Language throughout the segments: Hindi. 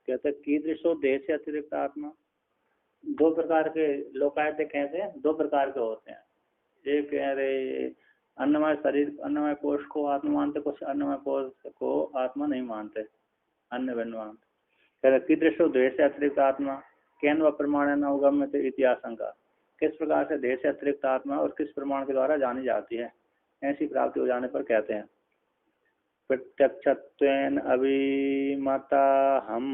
कहते कीदृशो देह से अतिरिक्त आत्मा। दो प्रकार के लोकायत कहते हैं, दो प्रकार के होते हैं। एक कह रहे अन्नमय शरीर, अन्नमय कोष को आत्मा मानते, कुछ अन्नमय कोष को आत्मा नहीं मानते, अन्य भिन्न मानते। कह रहे कीदृशो देह से अतिरिक्त आत्मा केन व प्रमाण न उगम्यते इति आशंका। किस प्रकार से देह से अतिरिक्त आत्मा और किस प्रमाण के द्वारा जानी जाती है, ऐसी प्राप्ति हो जाने पर कहते हैं। प्रत्यक्षत्वेन अभिमता हम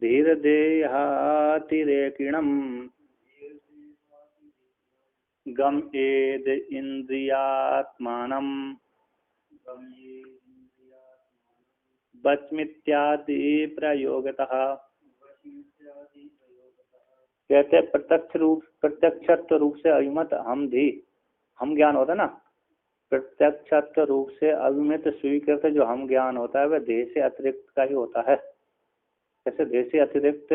धीर देहातिरेकिणम गम एद इंद्रियात्मानं बचमित्यादि प्रयोगतः। कहते हैं प्रत्यक्षत्व रूप से अभिमत हम ज्ञान होता है ना, प्रत्यक्षत्व रूप से अभिमत स्वीकृत जो हम ज्ञान होता है वह देह से अतिरिक्त का ही होता है। जैसे देह से अतिरिक्त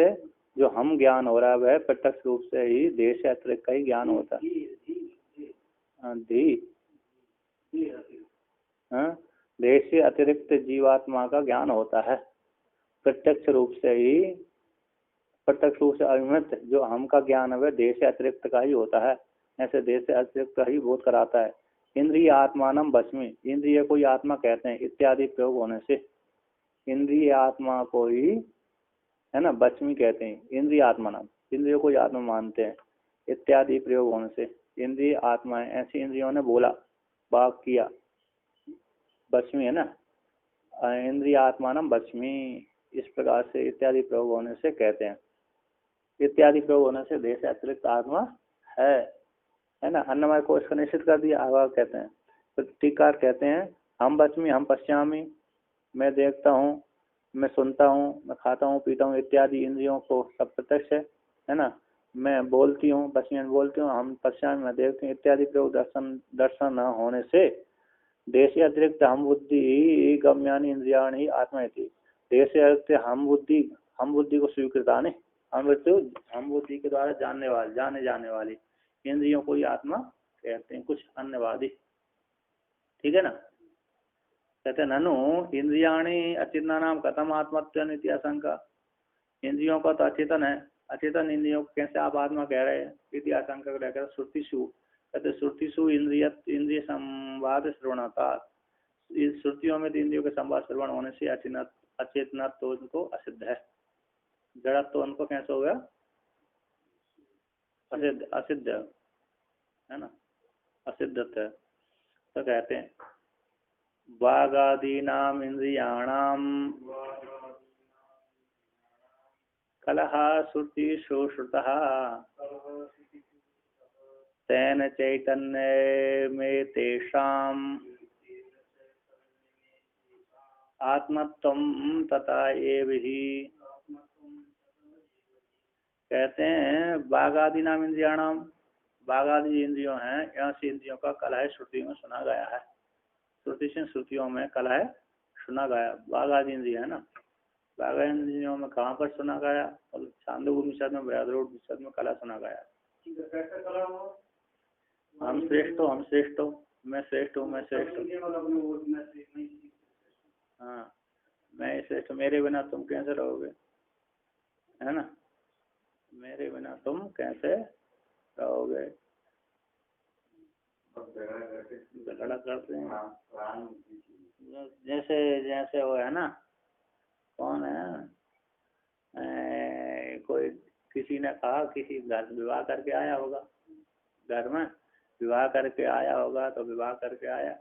जो हम ज्ञान हो रहा है वह प्रत्यक्ष रूप से ही देह से अतिरिक्त का ही ज्ञान होता है। देह से अतिरिक्त जीवात्मा का ज्ञान होता है प्रत्यक्ष रूप से ही, प्रत्यक्ष रूप से अभिमत जो हम का ज्ञान है वह देह से अतिरिक्त का ही होता है। ऐसे देह से अतिरिक्त का ही बोध कराता है। इंद्रिय आत्मानम बस्मी, इंद्रिय को ही आत्मा कहते हैं इत्यादि प्रयोग होने से, इंद्रिय आत्मा को ही है ना बस्मी कहते हैं। इंद्रिय आत्मानम, इंद्रियों को ही आत्मा मानते हैं इत्यादि प्रयोग होने से। इंद्रिय आत्मा है, ऐसी इंद्रियों ने बोला, वाक किया, बस्मी है ना, इंद्रिय आत्मानम बस्मी, इस प्रकार से इत्यादि प्रयोग होने से कहते हैं। इत्यादि प्रयोग होने से देह से अतिरिक्त आत्मा है ना। अन्नमय कोष को निश्चित कर दिया, आगे कहते हैं। तो टीकार कहते हैं हम बच्मी हम पश्यामी, मैं देखता हूँ, मैं सुनता हूँ, मैं खाता हूँ, पीता हूँ इत्यादि इंद्रियों को सब प्रत्यक्ष है ना। मैं बोलती हूँ, बच्ची में बोलती हूँ, हम पश्यामी मैं देखती हूँ इत्यादि प्रयोग दर्शन न होने से देह से अतिरिक्त हम बुद्धि गम्यानी इंद्रियाणी ही आत्मा थी। देह से अतिरिक्त हम बुद्धि को स्वीकृता नहीं, हम बुद्धि के द्वारा जाने जाने वाली इंद्रियों को ही आत्मा कहते हैं कुछ अन्यवादी। ठीक है ना। कहते ननु इंद्रियाणी अचेतना नाम कथम आत्मत्व आशंका। इंद्रियों का तो अचेतन है, अचेतन इंद्रियों को कैसे आप आत्मा कह रहे हैं इति आशंका को लेकर श्रुतिषु, कहते श्रुतिषु इंद्रिय संवाद श्रवणता, इस श्रुतियों में इंद्रियों के संवाद श्रवण होने से अचेतना तो उनको असिद्ध है, जड़ तो उनको कैसे हो गया असिद्ध है ना, असिद्ध है। तो कहते हैं वागादीनाम इंद्रियाणाम कलह श्रुतिषु श्रुतः तेन चैतन्य में तेषाम आत्मत्वम तथा एव ही। कहते हैं बाघादि नाम इंद्रियाणाम, बाघादि इंद्रियों हैं, ऐसी इंद्रियों का कलह श्रुति में सुना गया है। श्रुति से श्रुतियों में कलह सुना गया। बाघादि इंद्रिय है ना, बाघ इंद्रियों में कहाँ पर सुना गया, और छांदोग्य उपनिषद में बृहदारण्यक में कलह सुना गया। हम श्रेष्ठ हो, हम श्रेष्ठ हो, मैं श्रेष्ठ हूँ, मैं श्रेष्ठ हूँ, हाँ मैं श्रेष्ठ, मेरे बिना तुम कैसे रहोगे, है ना, मेरे बिना तुम कैसे रहोगे, झगड़ा करते हैं। जैसे जैसे वो है ना, कौन है कोई किसी ने कहा, किसी घर विवाह करके आया होगा, घर में विवाह करके आया होगा, तो विवाह करके आया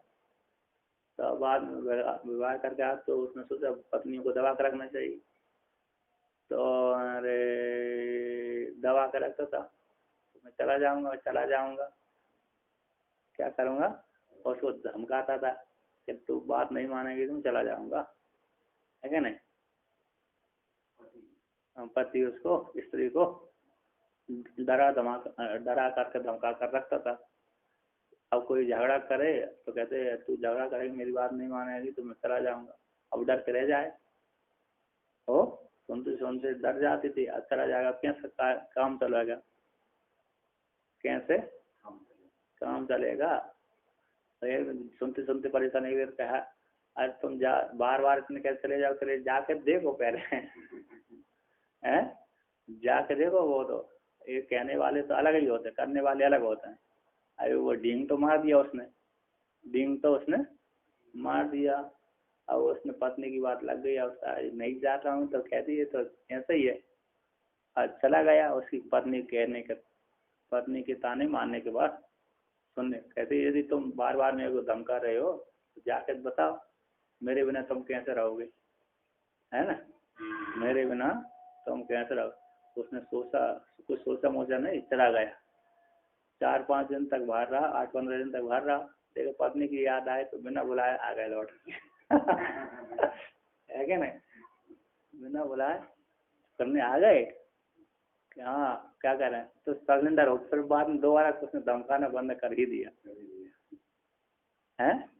तो बाद में विवाह करके आया तो उसने सोचा पत्नी को दबा कर रखना चाहिए, तो अरे दबा कर रखता था, तो मैं चला जाऊंगा क्या करूंगा, और उसको धमकाता था कि तू बात नहीं मानेगी तुम चला जाऊंगा, है क्या नहीं। पति उसको स्त्री को डरा करके धमका कर रखता था। अब कोई झगड़ा करे तो कहते तू झगड़ा करेगी, मेरी बात नहीं मानेगी तो मैं चला जाऊंगा। अब डर के रह जाए, हो सुनते सुनते डर जाती थी, चला जाएगा, कैसे काम चलेगा, कैसे काम चलेगा। तो ये सुनते सुनते परेशान हो गए, कहा अरे तुम जा बार बार इतने कैसे चले जाओ, चले जाके देखो पहले हैं, जाके देखो। वो तो ये कहने वाले तो अलग ही होते हैं, करने वाले अलग होते हैं। अरे वो डींग तो मार दिया उसने, डींग तो उसने मार दिया। अब उसने पत्नी की बात लग गई, अब नहीं जाता हूँ तो कहती है तो ऐसा ही है। आज चला गया, उसकी पत्नी कहने के, पत्नी के ताने मारने के बाद सुनने, कहती यदि तुम बार बार मेरे को धमका रहे हो तो जाके बताओ मेरे बिना तुम कैसे रहोगे, है ना, मेरे बिना तुम कैसे रहो। उसने सोचा, कुछ सोचा मोचा नहीं, चला गया। 4-5 दिन तक बाहर रहा, 8-15 दिन तक बाहर रहा। देखो पत्नी की याद आए तो बिना बुलाए आ गए लौट है क्या नहीं, बिना बुलाए करने आ गए कि हाँ क्या कर रहे हैं, तो सरेंडर हो। फिर बाद में दोबारा उसने धमकाना बंद कर ही दिया है।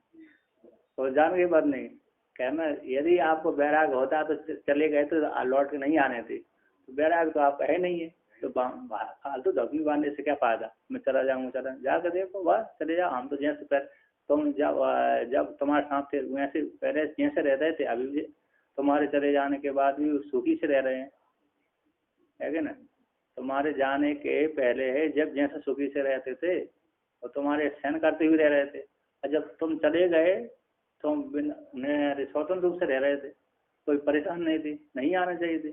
तो जान की बात नहीं कहना, यदि आपको बैराग होता तो चले गए तो लौट के नहीं आने थे, तो बैराग तो आप है नहीं है, तो फालतू धमकी बांधने से क्या फायदा। मैं चला जाऊंगा, चला जाकर देखो बस चले जाओ। हम तो जैसे पहले तुम जब तुम्हारे साथ थे वैसे पहले जैसे रहते थे, अभी भी तुम्हारे चले जाने के बाद भी सुखी से रह रहे हैं, है क्या ना। तुम्हारे जाने के पहले जब जैसे सुखी से रहते थे और तुम्हारे सहन करते हुए रह रहे थे, और जब तुम चले गए तुम बिना स्वतंत्र रूप से रह रहे थे, कोई परेशान नहीं थी, नहीं आना चाहिए थे,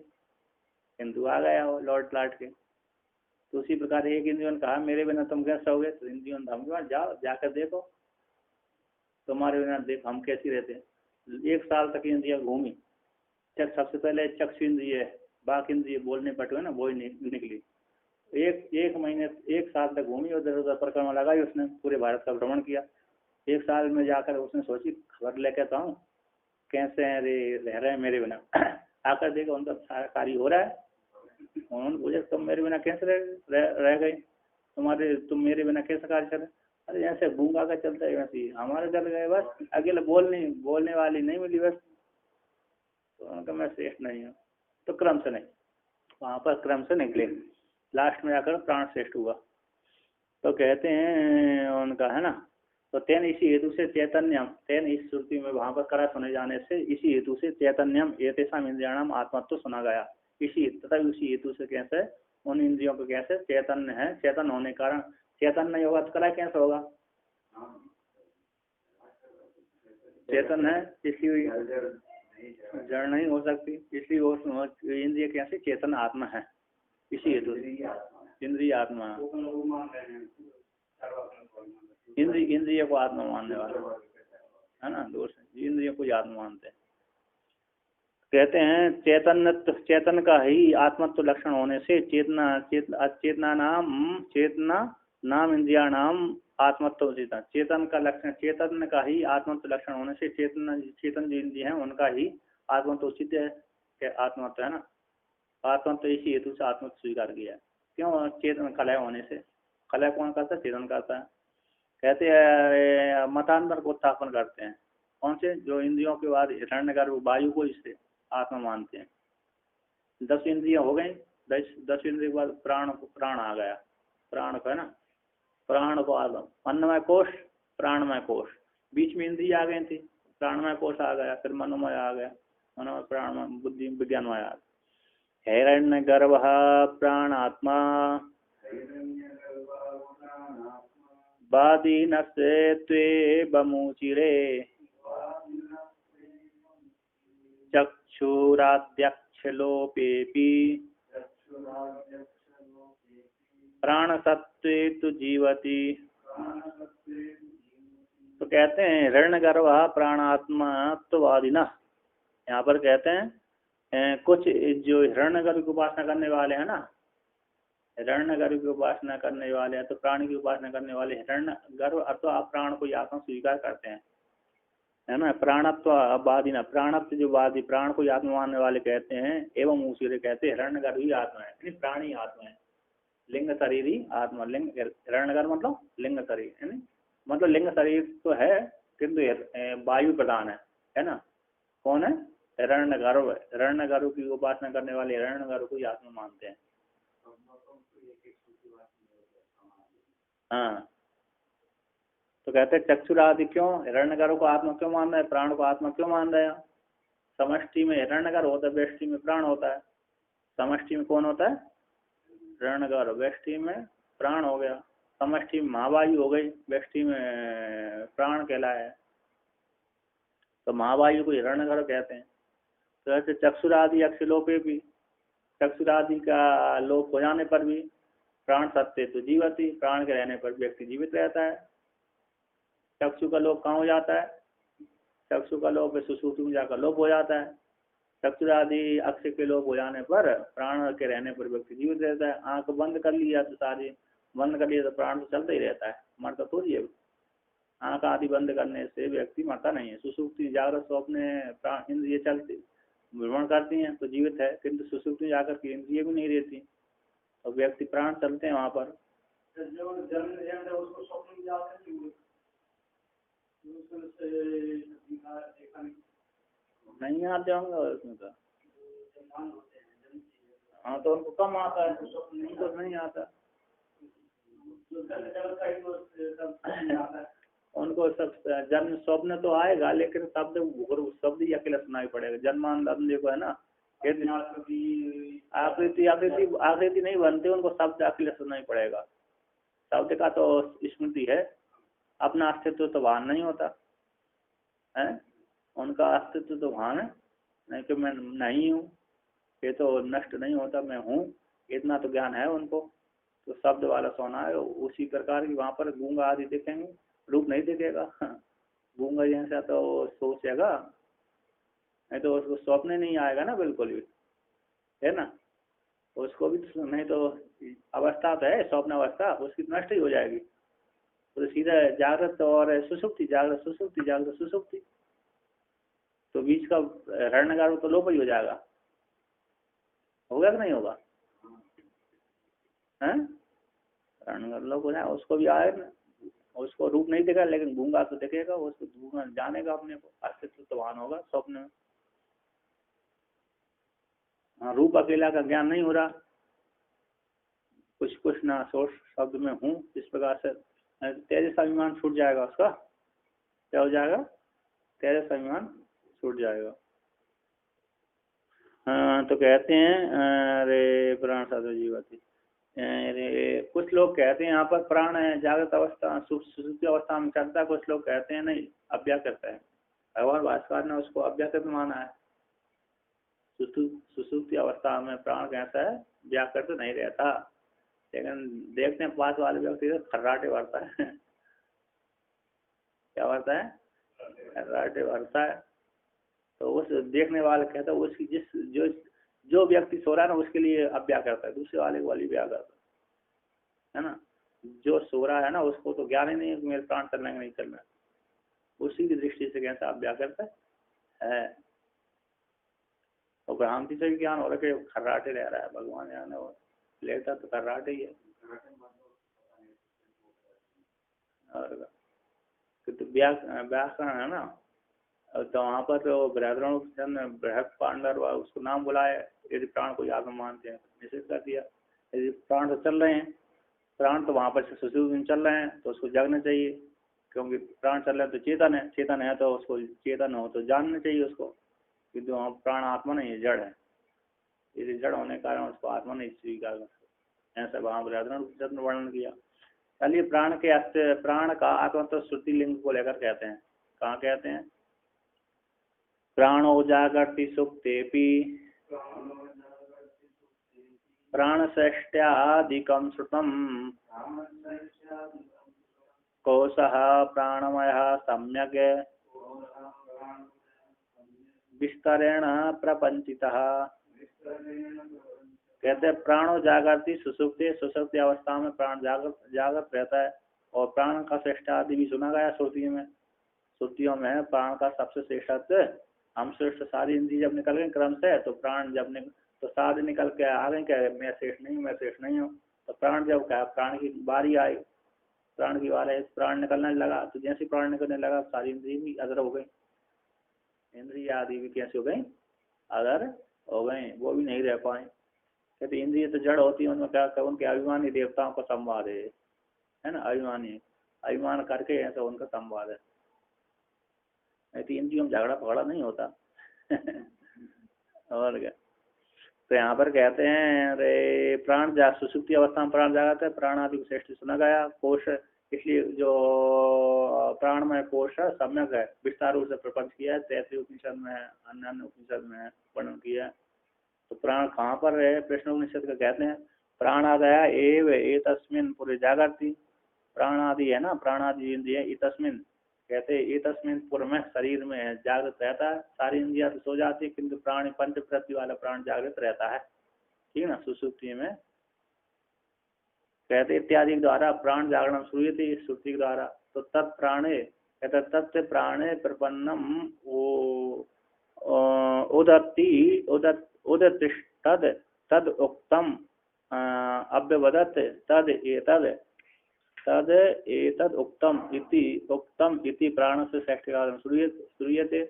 हिंदू आ गया हो लौट लाट के। तो उसी प्रकार एक हिंदुओं ने कहा मेरे बिना तुम कैसे रहोगे, तो हिंदुओं ने धमकी, जाओ जाकर देखो तुम्हारे बिना देख हम कैसी रहते हैं। 1 साल तक इंडिया घूमी, सबसे पहले चक्षु इंद्रिय, बाक इंद्रिय बोलने पटुए ना वो निकली। एक महीने 1 साल तक घूमी, उधर उधर परिक्रमा लगाई उसने, पूरे भारत का भ्रमण किया। 1 साल में जाकर उसने सोची खबर लेकर तो आऊँ कैसे हैं रे रह रहे हैं मेरे बिना। आकर देखो उनका सारा कार्य हो रहा है। उन्होंने पूछा तुम मेरे बिना कैसे रह गए, तुम मेरे बिना कैसे कार्य कर रहे। अरे ऐसे गूंगा का चलता है वैसे हमारे चल गए, बस अकेले बोलने वाली नहीं मिली बस। तो उनका मैं श्रेष्ठ नहीं हूँ, तो क्रम से नहीं, वहाँ पर क्रम से निकले, लास्ट में आकर प्राण श्रेष्ठ हुआ। तो कहते हैं उनका है ना, तो तेन इसी हेतु से चैतन्यम, तेन इस श्रुति में वहां पर करा सुने जाने से इसी हेतु से चैतन्यम एतेषाम इंद्रियाणाम आत्मत्व सुना गया। इसी तथा उसी हेतु से कैसे उन इंद्रियों को कैसे चैतन्य है, चैतन्य होने कारण चैतन्य नहीं होगा तो कला कैसे होगा, चेतन है इसलिए जड़ नहीं हो सकती, इसलिए वो इंद्रिय कैसे चेतन आत्मा है, इसी हेतु इंद्रिय आत्मा, इंद्रिय को आत्मा मानने वाला है ना, दोष इंद्रिय को आत्मा मानते हैं। कहते हैं चेतन का ही आत्मत्व लक्षण होने से चेतना नाम इंद्रिया नाम आत्मत्व चेतन का लक्षण, चेतन का ही आत्मत्व लक्षण होने से चेतन जो इंद्रिय है उनका ही आत्मत्व सिद्ध है, आत्मत्व है ना, आत्मत्व इसी हेतु से आत्मत्व स्वीकार किया है। क्यों, चेतन कलय होने से, कलय कौन करता है, चेतन करता है। कहते हैं मतांतर को उत्थापन करते हैं, कौन से, जो इंद्रियों के बाद हिरण्यगर्भ वायु को इससे आत्मा मानते हैं। 10 इंद्रियां हो गई, 10 इंद्रिय के बाद प्राण आ गया, प्राण को है ना, प्राण को आत्मा, अन्नमय कोश, प्राणमय कोश, बीच में इंद्रिय आ गई थी, प्राणमय कोश आ गया, फिर मनोमय आ गया, मनोमय प्राणमय बुद्धि विज्ञानमय आ गया। हिरण्यगर्भ प्राण आत्मा बादीनस्ते त्वे बमुचिरे चक्षुराद्यक्षलोपेपि प्राणसत्त्वे तु जीवति। तो कहते हैं हिरण्यगर्भ प्राणात्मत्ववादिना, यहाँ पर कहते हैं कुछ जो हिरण्यगर्भ की उपासना करने वाले हैं ना, हिरण्यगर्भ की उपासना करने वाले हैं, तो प्राण की उपासना करने वाले हिरण्यगर्भ अथवा प्राण को आत्मा स्वीकार करते हैं, है ना। प्राणत्व वादिना, प्राणत्व जो वादी प्राण को आत्मा मानने वाले कहते हैं, एवं उसी कहते हैं हिरण्यगर्भ ही आत्मा है, यानी प्राणी आत्मा है, लिंग शरीर ही आत्मा, लिंग हिरण्यगर्भ मतलब लिंग शरीर, यानी मतलब लिंग शरीर तो है किंतु वायु प्रधान है ना। कौन है, हिरण्यगर्भ, हिरण्यगर्भ की उपासना करने वाले हिरण्यगर्भ को ही आत्मा मानते हैं। हाँ, तो कहते हैं चक्षुरादि क्यों, हिरण्यगर्भ को आत्मा क्यों मान रहे हैं, प्राण को आत्मा क्यों मान रहे हैं। समष्टि में हिरण्यगर्भ होता है, व्यष्टि में प्राण होता है। समष्टि में कौन होता है, हिरण्यगर्भ, व्यष्टि में प्राण हो गया। समष्टि में महावायु हो गई, व्यष्टि में प्राण कहलाया है, तो महावायु को हिरण्यगर्भ कहते हैं। तो ऐसे चक्षुरादि अक्षलोपे भी, चक्षुरादि का लोप हो जाने पर भी प्राण सत्य तो जीवती, प्राण के रहने पर व्यक्ति जीवित रहता है। चक्षु का लोप कहाँ हो जाता है, चक्षु का लोप सुषुप्ति में जाकर लोप हो जाता है। चक्षुरादि अक्ष के लोप हो जाने पर प्राण के रहने पर व्यक्ति जीवित रहता है। आंख बंद कर लिया तो सारी बंद कर लिया तो प्राण तो चलता ही रहता है, मरता थोड़ी है। आंख आदि बंद करने से व्यक्ति मरता नहीं है। सुषुप्ति जागृत स्वप्न प्राण इंद्रिय चलती भ्रमण करती हैं तो जीवित है, किंतु सुषुप्ति जाकर के इंद्रिय भी नहीं रहती और व्यक्ति प्राण चलते हैं वहां पर। नहीं आते होंगे उसमें तो, हाँ तो उनको कम आता है, उनको नहीं आता। उनको सब जन्म स्वप्न तो आएगा, लेकिन शब्द शब्द ही अकेला सुनाई पड़ेगा। जन्मानंद देखो है ना, आकृति आकृति आकृति नहीं बनते, उनको शब्द अकेला सुनाई पड़ेगा। शब्द का तो स्मृति है, अपना अस्तित्व तो भान नहीं होता है, उनका अस्तित्व तो भान है नहीं कि मैं नहीं हूँ, ये तो नष्ट नहीं होता, मैं हूँ, इतना तो ज्ञान है उनको। तो शब्द वाला सोना है उसी प्रकार की। वहाँ पर गूंगा आदि देखेंगे, रूप नहीं दिखेगा। गूंगा जैसा तो सोचेगा, नहीं तो उसको स्वप्न नहीं आएगा ना बिल्कुल भी, है ना। उसको भी नहीं तो अवस्था तो है स्वप्न अवस्था, उसकी नष्ट ही हो जाएगी। तो सीधा जागृत और सुसुप्ति, जागृत सुसुप्ति, जागृत सुसुप्ति, तो बीच का हिरण्यगर्भ तो लोप ही हो जाएगा। होगा कि नहीं होगा, है हिरण्यगर्भ लोप हो जाएगा। उसको भी आएगा, उसको रूप नहीं दिखेगा लेकिन गूंगा तो दिखेगा, उसको गूंगा जानेगा अपने को, अस्तित्व तो भान होगा स्वप्न में। हाँ, रूप अकेला का ज्ञान नहीं हो रहा, कुछ कुछ ना सोच शब्द में हूँ, इस प्रकार से तेजस अभिमान छूट जाएगा उसका। क्या हो जाएगा, तेजस अभिमान छूट जाएगा। हाँ, तो कहते हैं अरे प्राण साधु जीवती, अरे कुछ लोग कहते हैं यहाँ पर प्राण है जागृत अवस्था सुषुप्ति अवस्था में चलता है, कुछ लोग कहते हैं नहीं अव्याकृत करता है। भगवान भास्कर ने उसको अव्याकृत माना है। सुषुप्ति अवस्था में प्राण कहता है, व्याकृत नहीं रहता। लेकिन देखते हैं पास वाले व्यक्ति से खर्राटे भरता है। क्या भरता है, खर्राटे भरता है। तो उस देखने वाले कहता है उसकी जिस जो व्यक्ति सो रहा है ना उसके लिए अव्याकृत करता है, दूसरे वाले को वाली व्याकृत है ना। जो सो रहा है ना उसको तो ज्ञान ही नहीं है कि मेरे प्राण चलना है नहीं चलना, उसी की दृष्टि से कहता अव्याकृत है। और भ्रांति से भी ज्ञान हो रहा है कि खर्राटे रह रहा है भगवान यानी, और लेता तो खर्राटे ही है। और तो व्याकरण है ना, तो वहाँ पर तो बृहद पांडर उसको नाम बुलाया, यदि प्राण को आत्मा मानते हैं निषेध कर दिया। यदि प्राण तो चल रहे हैं, प्राण तो वहाँ पर सुषुप्ति में चल रहे हैं तो उसको जागना चाहिए, क्योंकि प्राण चल रहे हैं तो चेतन है, चेतन है तो उसको चेतन हो तो जानना चाहिए उसको, क्योंकि वहाँ प्राण आत्मा नहीं है, जड़ है। यदि जड़ होने के कारण उसको आत्मा नहीं स्वीकार कर सकते, ऐसा वहाँ बृहद वर्णन किया। चलिए प्राण का आत्मा तो श्रुति लिंग को लेकर कहते हैं। कहाँ कहते हैं, प्राणो जागर्ति सुप्तेपि प्राणषष्ट्यादिकं श्रुतम् कोशः प्राणमयः सम्यक् विस्तरेण प्रपंचितः। कहते हैं प्राणो जागृति सुसुप्ति, सुसुप्ति अवस्था में प्राण जागृत रहता है। और प्राण का श्रेष्ठ आदि भी सुना गया श्रुतियों में, श्रुतियों में प्राण का सबसे श्रेष्ठ, हम श्रेष्ठ सारी इंद्रिय जब निकल गए क्रम से, तो प्राण जब तो सारे निकल के आ गए क्या मैं श्रेष्ठ नहीं हूँ, मैं श्रेष्ठ नहीं हूँ। तो प्राण जब क्या प्राण की बारी आई, प्राण की बारी प्राण निकलने लगा, तो जैसे प्राण निकलने लगा सारी इंद्रिय भी अदर हो गई, इंद्रिय आदि भी कैसे हो गई, अदर हो गए, वो भी नहीं रह पाए। कहते इंद्रिय तो जड़ होती है, उनमें क्या उनके अभिमानी देवताओं का संवाद है ना, अभिमानी अभिमान करके ऐसा उनका संवाद है, नहीं तो इंद्रियों में झगड़ा पगड़ा नहीं होता। और क्या। तो यहाँ पर कहते हैं अरे प्राण जाग सुसुप्ति अवस्था में प्राण जागता है, प्राण आदि को श्रेष्ठ सुना गया। कोश इसलिए जो प्राणमय कोश है सम्यक है, विस्तार रूप से प्रपंच किया है, तैतृय उपनिषद में अन्य अन्य उपनिषद में वर्णन किया है। तो प्राण कहाँ पर है, प्रश्न उपनिषद का कहते हैं प्राणादया एव एतस्मिन् पुरे जागृति। प्राण आदि है ना, प्राण आदि इंद्रिय इतस्मिन् कहते हैं एतस्मिन् पुर में शरीर में जागृत रहता है, सारी इंद्रिया तो सो जाती है किंतु प्राण पंच प्रति वाला प्राण जागृत रहता है, ठीक है ना, सुसुप्ति में। कहते इत्यादि द्वारा प्राण जागरण श्रूयते श्रुति द्वारा। तो तत्प्राणे कहते तत्व प्राणे प्रपन्नम उदत्ति उदतिष्ठद तद उक्तम अव्यवदत् तद एतद उक्तम इति प्राण से श्रेष्ठकार्यम श्रूयते।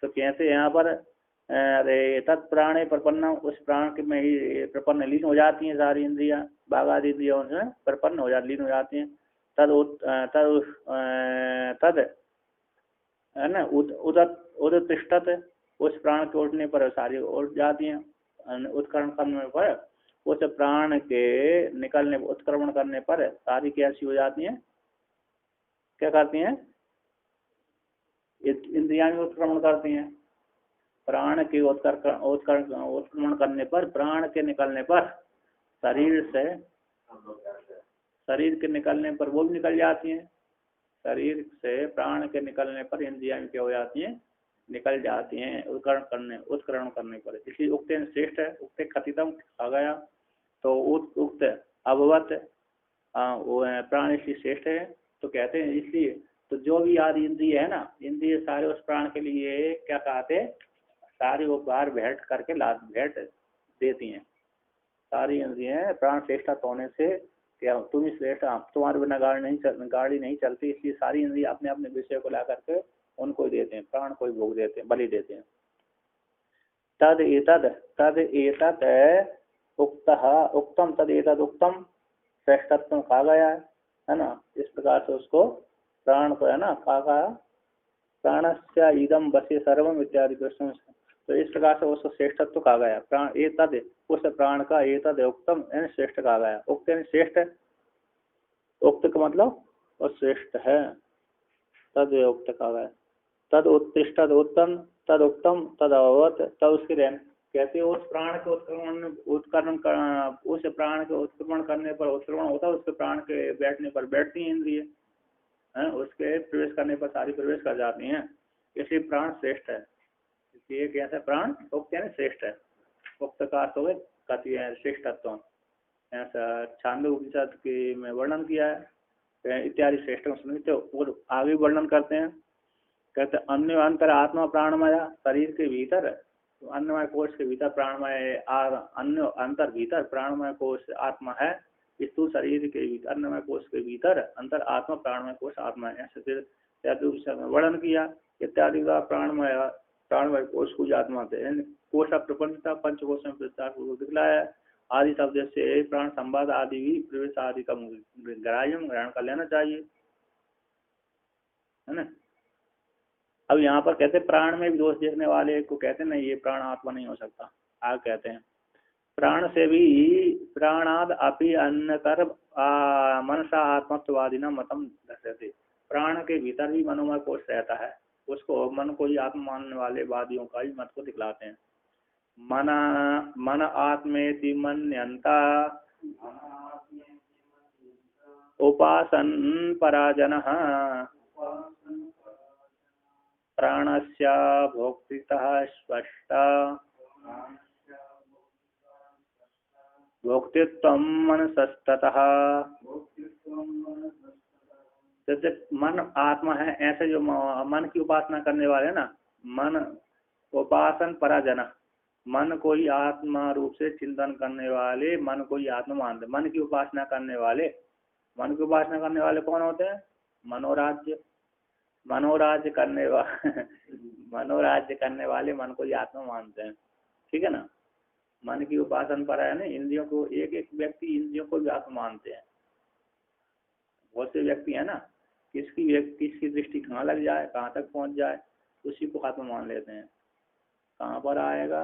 तो कहते हैं यहाँ पर अरे तत्प्राणे प्रपन्न, उस प्राण के में ही प्रपन्न लीन हो जाती हैं सारी इंद्रियां, बाघादि इंद्रियों में प्रपन्न हो जाती लीन हो जाती हैं। तद है ना उदतिष्ठत, उस प्राण के उठने पर सारी उठ जाती हैं, उत्करण करने पर उस प्राण के निकलने उत्क्रमण करने पर सारी कैसी हो जाती हैं, क्या करती हैं, इंद्रियां भी उत्क्रमण करती हैं। प्राण के उत्क्रमण करने पर, प्राण के निकलने पर शरीर के निकलने पर वो भी निकल जाती हैं। शरीर से प्राण के निकलने पर इंद्रियां क्या हो जाती हैं, निकल जाती हैं उत्करण करने पर। इसलिए उक्त श्रेष्ठ है, उक्त कथितम आ गया। तो उक्त अभवत प्राण इसलिए श्रेष्ठ है। तो कहते हैं इसलिए तो जो भी आदि इंद्रिय है ना, इंद्रिय सारे उस प्राण के लिए क्या कहते, सारी वो बाहर भेंट करके भेंट देती हैं। सारी इंद्रियां प्राण श्रेष्ठ होने से क्या तुम ही श्रेष्ठ, तुम्हारे बिना गाड़ी नहीं चलती, इसलिए सारी इंद्रियां अपने अपने विषय को ला करके उनको ही देते हैं, प्राण को ही भोग देते हैं, बलि देते हैं। तद एतद उक्तम तद एतद उक्तम श्रेष्ठत्व कहा गया है ना। इस प्रकार से उसको प्राण को है ना कहा प्राणस्य इदम बसे सर्वम इत्यादि प्रश्न। तो इस प्रकार से उसको श्रेष्ठत्व कहा गया। प्राण एतद, उस प्राण का एतद उक्तम श्रेष्ठ कहा गया। उक्त श्रेष्ठ, उक्त का मतलब और श्रेष्ठ है, तद उक्त कहा गया। तद उत्तिष्ठत उत्तम तद उत्तम तद अवत, तद उसके रहन कहते उस प्राण के उस प्राण के उत्क्रमण करने पर उत्क्रमण होता है, उसके प्राण के बैठने पर बैठती हैं इंद्रिय, उसके प्रवेश करने पर सारी प्रवेश कर जाती हैं। इसलिए प्राण श्रेष्ठ है। इसलिए कैसे प्राण उक्त यानी श्रेष्ठ है, उक्त का अर्थ हो गए कथी है श्रेष्ठत्व। ऐसा छांदोग्य उपनिषद के में वर्णन किया है इत्यादि श्रेष्ठ सुनते और आगे वर्णन करते हैं। कहते अन्य अंतर आत्मा प्राणमय, शरीर के भीतर तो अन्नमय कोश के भीतर प्राणमय अन्य अंतर भीतर प्राणमय कोश आत्मा है, स्थूल शरीर के भीतर अन्नमय कोश के भीतर अंतर आत्मा प्राणमय कोश आत्मा है। ऐसे फिर वर्णन किया इत्यादि का प्राणमय कोश को आत्मा थे। कोश प्रपंचता पंचकोश में विस्तार पूर्वक दिखलाया। आदि शब्द से प्राण संवाद आदि भी प्रवेश आदि का ग्रहण कर लेना चाहिए, है ना। अब यहाँ पर कहते प्राण में भी दोष देखने वाले को कहते नहीं ये प्राण आत्मा नहीं हो सकता। आगे कहते हैं प्राण से भी प्राणाद अपि अन्यतर मनसा आत्मत्ववादी न मतम दर्शते। प्राण के भीतर भी मनोमय कोश रहता है, उसको मन को ही आत्मा मानने वाले वादियों का ही मत को दिखलाते हैं। मन आत्मेति मन्यन्ता उपासन पराजन प्राणस्य भोक्तृतः स्पष्टा भोक्तृत्वं मनसस्ततः। मन आत्मा है ऐसे जो मन की उपासना करने वाले ना, मन उपासन पराजन, मन को ही आत्मा रूप से चिंतन करने वाले मन को ही आत्मा मानते। मन की उपासना करने वाले कौन होते हैं, मनोराज्य करने वाले मन को ही आत्मा मानते हैं, ठीक है ना। मन की उपासना पर है ना, इंद्रियों को एक व्यक्ति इंद्रियों को भी आत्मा मानते हैं, बहुत से व्यक्ति है ना, किसकी दृष्टि कहाँ लग जाए, कहाँ तक पहुँच जाए, उसी को आत्मा मान लेते हैं। कहाँ पर आएगा?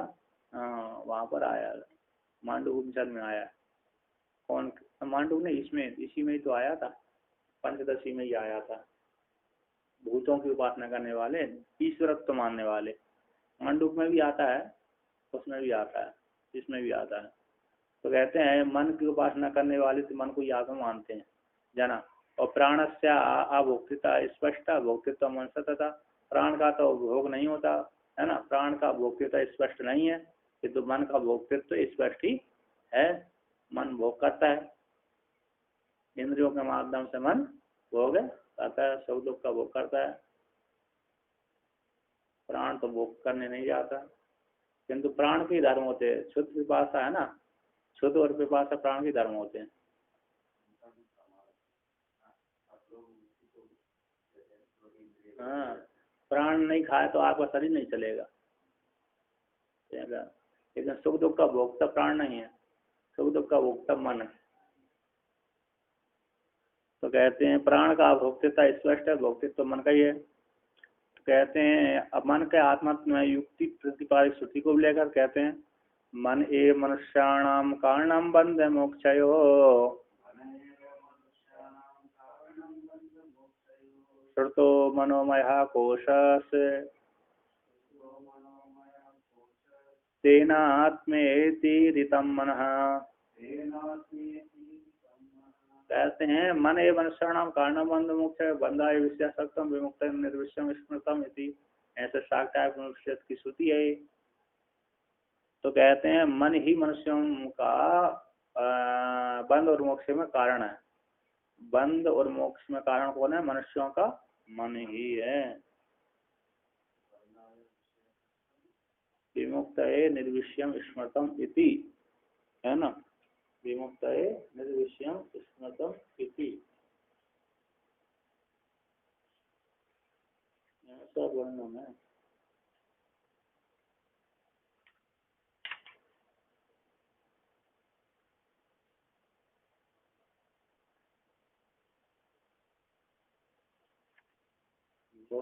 हाँ, वहाँ पर आया, मांडू उपनिषद में आया। कौन? मांडू ने इसमें, इसी में ही तो आया था, पंचदशी में ही आया था। भूतों की उपासना करने वाले, ईश्वरत्व मानने वाले, मांडूक में भी आता है, उसमें भी आता है, इसमें भी आता है। तो कहते हैं मन की उपासना करने वाले तो मन को ही आत्मा मानते हैं, जाना। और प्राणस्य अभोक्तृता स्पष्ट, भोक्तृत्व मन सतता, प्राण का तो भोग नहीं होता है ना, प्राण का भोक्तृत्व स्पष्ट नहीं है, किंतु मन का भोक्तृत्व स्पष्ट ही है। मन भोग करता है, इंद्रियों के माध्यम से मन भोग करता है, सुख दुख का भोग करता है। प्राण तो भोग करने नहीं जाता, किंतु प्राण के धर्म होते हैं। शुद्ध पिपासा है ना, शुद्ध और पिपासा प्राण के धर्म होते हैं। हाँ, प्राण नहीं खाए तो आपका शरीर नहीं चलेगा, लेकिन सुख दुख का भोक्ता प्राण नहीं है, सुख दुख का भोक्ता मन है। तो कहते हैं प्राण का भोक्तृता स्पष्ट है, भोक्तृत्व तो मन का ही है। तो कहते हैं अब मन के आत्मा युक्ति प्रतिपादित श्रुति को लेकर कहते हैं मन ए मनुष्याणाम कारणम बंध मोक्षयो, श्रुतो मनोमय कोशस तेनात्मेति ऋतम मनः। कहते हैं मन ए मनुष्याणाम कारणम बंध मोक्ष, बंधाय विषयासक्तम विमुक्त निर्विषयम स्मृतम इति, ऐसे शाक्ताय की श्रुति है। तो कहते हैं मन ही मनुष्यों का बंध और मोक्ष में कारण है। बंध और मोक्ष में कारण कौन है? मनुष्यों का मन ही है। विमुक्त निर्विषयम स्मृतम इति, है ना, विमुक्त निर्विषयम स्मृतम इति, ऐसा वर्णन है। तो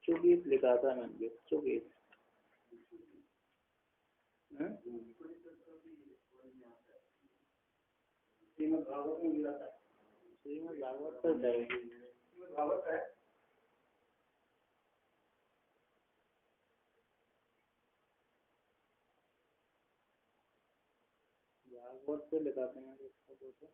गीत लिखा था मैंने, गीत श्रीमद् भागवत में मिला था, श्रीमद् भागवत तो भागवत है, भागवत से लिखा था मैंने इसको तो।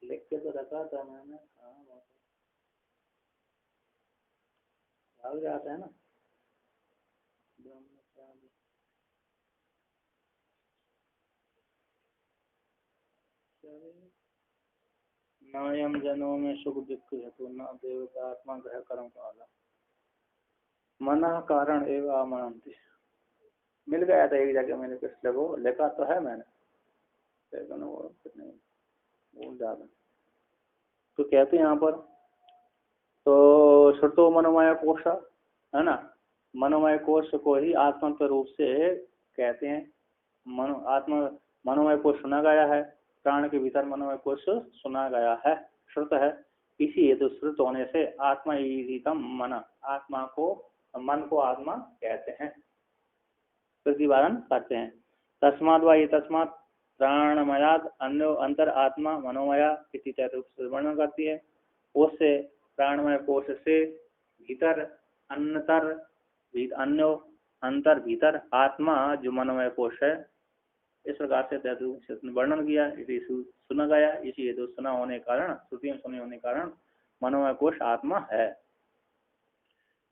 लिख के तो रखा था मैंने, भाग जाता है ना। नायम जनों में सुख दुख हेतु न देवता आत्मा ग्रह कर्म काला, मना कारण एवं आमनंति। मिल गया था एक जगह, मैंने पिछले को लिखा तो है मैंने, लेकिन वो नहीं भूल जाता। तो कहते हैं यहाँ पर, तो श्रुतो मनोमय कोश है ना, मनोमय कोश को ही आत्मत्व रूप से कहते हैं। आत्मा मनोमय कोश सुना गया है, प्राण के भीतर मनोमय कोश सुना गया है, श्रुत है। इसी हेतु श्रुत होने से आत्मा ईरितम मन, आत्मा को, मन को आत्मा कहते हैं, प्रतिपादन करते हैं। तस्मात् वा ये तस्मात् प्राणमयाद अन्यो अंतर आत्मा मनोमया इति रूप से वर्णन करती है। उससे प्राणमय कोश से भीतर अन्तर, अन्यो अंतर भीतर आत्मा जो मनोमय कोश है, इस प्रकार से वर्णन किया। इसी सुना गया, इसी हेतु सुना होने के कारण, श्रुति में सुने होने के कारण मनोमय कोश आत्मा है।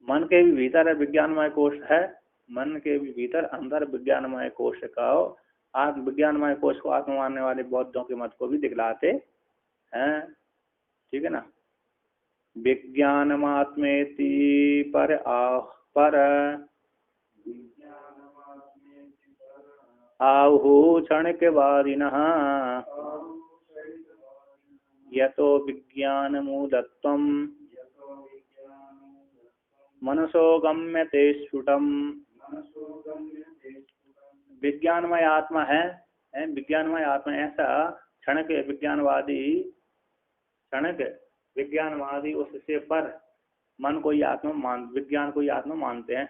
मन के भी भीतर विज्ञानमय कोश है, मन के भी भीतर अंदर विज्ञानमय कोश का, आत्म विज्ञानमय कोश को आत्मा मानने वाले बौद्धों के मत को भी दिखलाते हैं, ठीक है ना। विज्ञानमात्मेति पर पर आहु क्षणिकवादिनः यतो विज्ञानमूलत्वम् मनसो गम्यते स्फुटम्। विज्ञानमय आत्मा है, विज्ञानमय आत्मा ऐसा क्षणिक विज्ञानवादी, क्षणिक विज्ञानवादी उससे पर मन को ही आत्मा विज्ञान को ही आत्मा मानते हैं।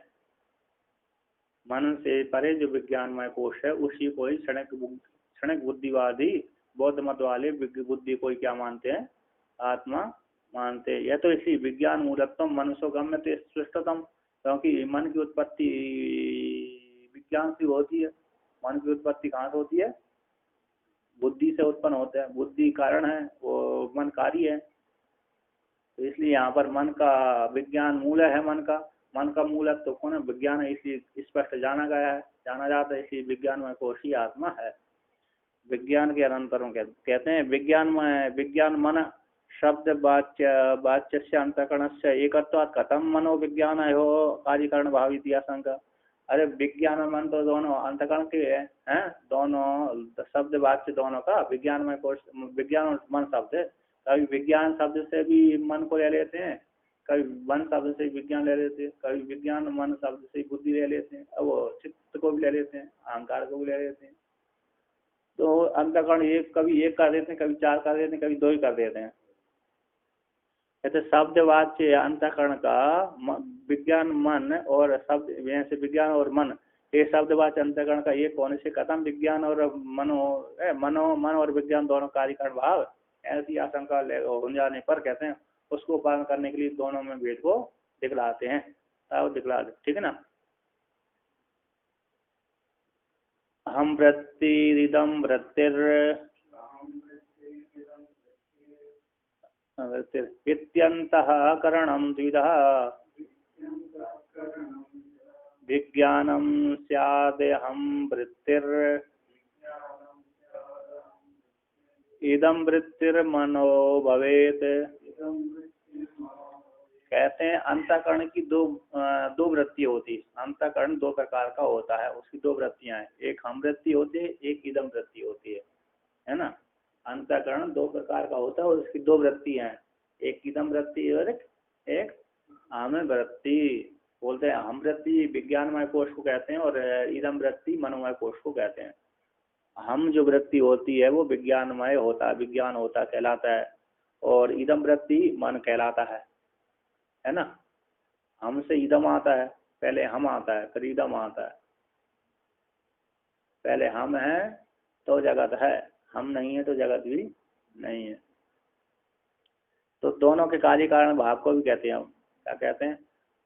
मन से परे जो विज्ञानमय कोश है उसी को ही क्षणिक बुद्धिवादी बौद्ध मत वाले बुद्धि को ही क्या मानते हैं, आत्मा मानते हैं। यह तो इसी विज्ञान मूलत्वम मनुष्य गम्यते सृष्टतम, क्योंकि मन की उत्पत्ति विज्ञान से होती है। मन की उत्पत्ति कहाँ से होती है, बुद्धि से उत्पन्न होता है। बुद्धि कारण है, वो मन कार्य है। तो इसलिए यहाँ पर मन का विज्ञान मूल है। मन का मूलत्व तो कौन है, विज्ञान है, इसलिए स्पष्ट जाना गया है, जाना जाता है। इसलिए विज्ञान में कोशी आत्मा है। विज्ञान के अनंतरों कहते हैं विज्ञान मन शब्द वाच्य से अंतकरण से एकत्वात् कथम मनोविज्ञान हो कार्यकरण भावित आशंका। अरे विज्ञान मन तो दोनों अंतकरण के हैं, दोनों शब्द वाच्य दोनों का विज्ञान में कोश, विज्ञान और मन शब्द है। कभी विज्ञान शब्द से भी मन को ले लेते हैं, कभी मन शब्द से विज्ञान ले लेते हैं, कभी विज्ञान मन शब्द से बुद्धि ले लेते हैं, अब वो चित्त को भी ले लेते हैं, अहंकार को भी ले लेते हैं। तो अंतकरण एक कभी एक कर देते हैं, कभी चार कर देते हैं, कभी दो ही कर देते हैं। कहते शब्द वाच्य अंतकरण का विज्ञान मन और शब्द से विज्ञान और मन, ये शब्द वाच्य अंतकरण का एक होने से कथम विज्ञान और मन और विज्ञान दोनों कार्यकरण भाव, ऐसी आशंका हो जाने पर कहते हैं उसको पालन करने के लिए दोनों में भेद को दिखलाते हैं, दिखलाते। ठीक है ना। हम वृत्तिरिदम वृत्तिर इत्यन्तः करणं द्विधा विज्ञानं स्यादहं वृत्तिर इदं वृत्तिर्मनो भवेत्। कहते हैं अंतःकरण की दो वृत्ति होती है। अंतःकरण दो प्रकार का होता है, उसकी दो वृत्तियां हैं, एक हम वृत्ति होती है, एक इदम वृत्ति होती है ना। अंतःकरण दो प्रकार का होता है और उसकी दो वृत्तियां हैं, एक इदम वृत्ति और एक हम वृत्ति। बोलते हैं हम वृत्ति विज्ञानमय कोश को कहते हैं और इदम वृत्ति मनोमय कोश को कहते हैं। हम जो वृत्ति होती है वो विज्ञानमय होता है, विज्ञान होता कहलाता है, और इदम वृत्ति मन कहलाता है ना। हम से इदम आता है, पहले हम आता है, फिर इदम आता है। पहले हम है तो जगत है, हम नहीं है तो जगत भी नहीं है। तो दोनों के कार्य कारण भाव को भी कहते हैं हम, क्या कहते हैं,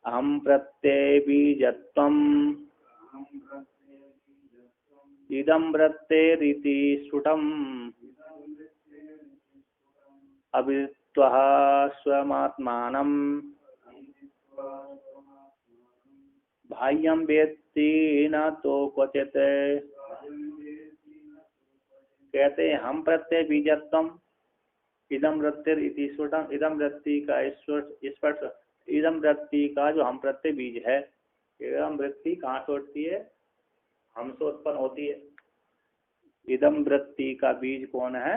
हम प्रत्यय बीजत्वम इदम वृत्तेरिति स्फुटम अविद्वः स्वमात्मानं बाह्यं वेत्ति न तो क्वचित्। कहते हैं हम प्रत्यय बीजत्वम इदम वृत्तिर इति स्फुटम, इदम वृत्ति का स्पर्श, इदम वृत्ति का जो हम प्रत्यय बीज है, इदम वृत्ति कहाँ से उठती है, हम से उत्पन्न होती है। इदम वृत्ति का बीज कौन है,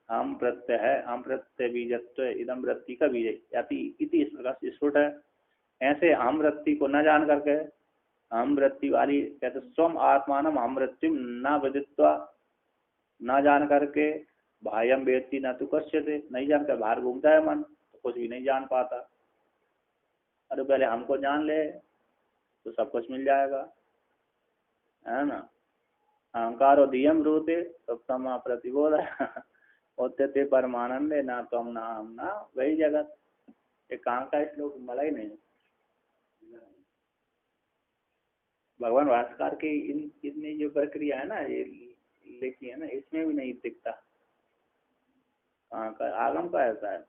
हम प्रत्यय है, हम प्रत्यय बीजत्व इदम वृत्ति का बीज है। इति स्फुट है। ऐसे हम वृत्ति को न जान करके, हम वृत्ति वाली कहते स्वम आत्मान हम वृत्ति न विदित्वा, न जान करके, भायम वेत्ति न तो कश्यते, नहीं जानकर बाहर घूमता है मन, तो कुछ भी नहीं जान पाता। अरे पहले हमको जान ले तो सब कुछ मिल जाएगा, है ना। अहंकार और दियम रूते सप्तमा प्रतिबोध होते परमानंदे ना तुम ना हम ना वही जगत। ये कहाँ का श्लोक, मला ही नहीं। भगवान भास्कर की इतनी जो प्रक्रिया है ना, ये लिखी है ना, इसमें भी नहीं दिखता। कहाँ का आगम का ऐसा है।